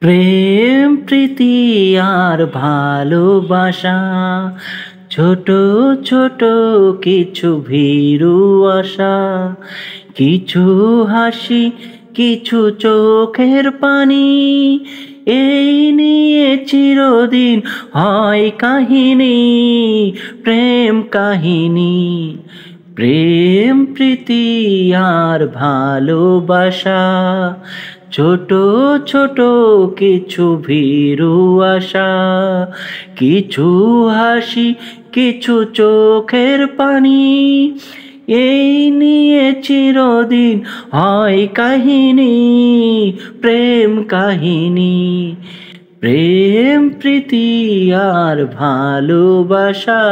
প্রেম প্রীতি আর ভালোবাসা, ছোট ছোট কিছু ভীরু আশা, কিছু হাসি, কিছু চোখের পানি, এই নিয়ে চিরদিন হয় কাহিনী, প্রেম কাহিনী। প্রেম প্রীতি আর ভালোবাসা, ছোট ছোট কিছু ভীরু আশা, কিছু হাসি, কিছু চোখের পানি, এই নিয়ে চিরদিন হয় কাহিনী, প্রেম কাহিনী। প্রেম প্রীতি আর ভালোবাসা।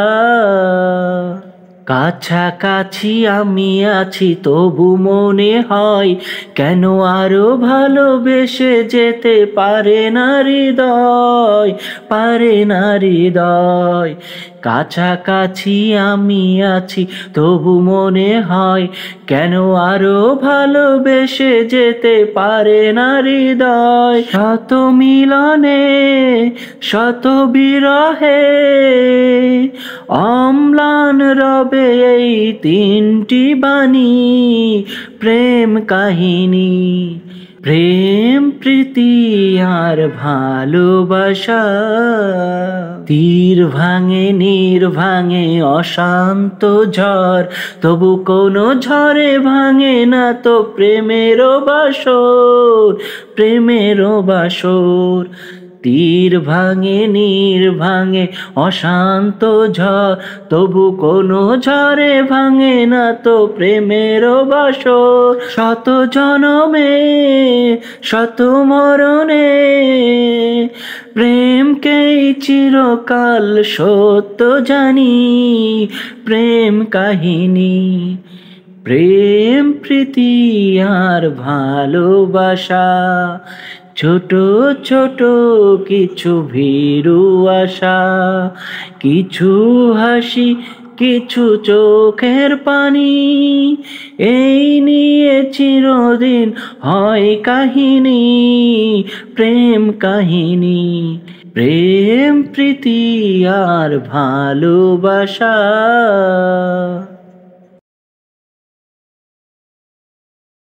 কাছাকাছি আমি আছি তবু মনে হয়, কেন আরো ভালোবেসে যেতে পারে না হৃদয়, পারে না হৃদয়। কাছাকাছি আমি আছি তবু মনে হয়, কেন আরো ভালোবেসে যেতে পারে না হৃদয়। শত মিলনে শত বিরহে অম্লান রবে এই তিনটি বাণী, প্রেম কাহিনী। প্রেম প্রীতি আর ভালোবাসা। তীর ভাঙে নীর ভাঙে অশান্ত ঝড়, তবু কোনো ঝড়ে ভাঙে না তো প্রেমেরও বাসর, প্রেমেরও বাসর। তীর ভাঙে নীর ভাঙে অশান্ত ঝড়, তবু কোনো ঝড়ে ভাঙে না তো প্রেমেরও বাসর। শত জনমে শত মরণে প্রেমকেই চিরকাল সত্য জানি, প্রেম কাহিনী। প্রেম প্রীতি আর ভালোবাসা, ছোট ছোট কিছু ভীরু আশা, কিছু হাসি, কিছু চোখের পানি, এই নিয়ে চিরদিন হয় কাহিনী, প্রেম কাহিনী। প্রেম প্রীতি আর ভালোবাসা।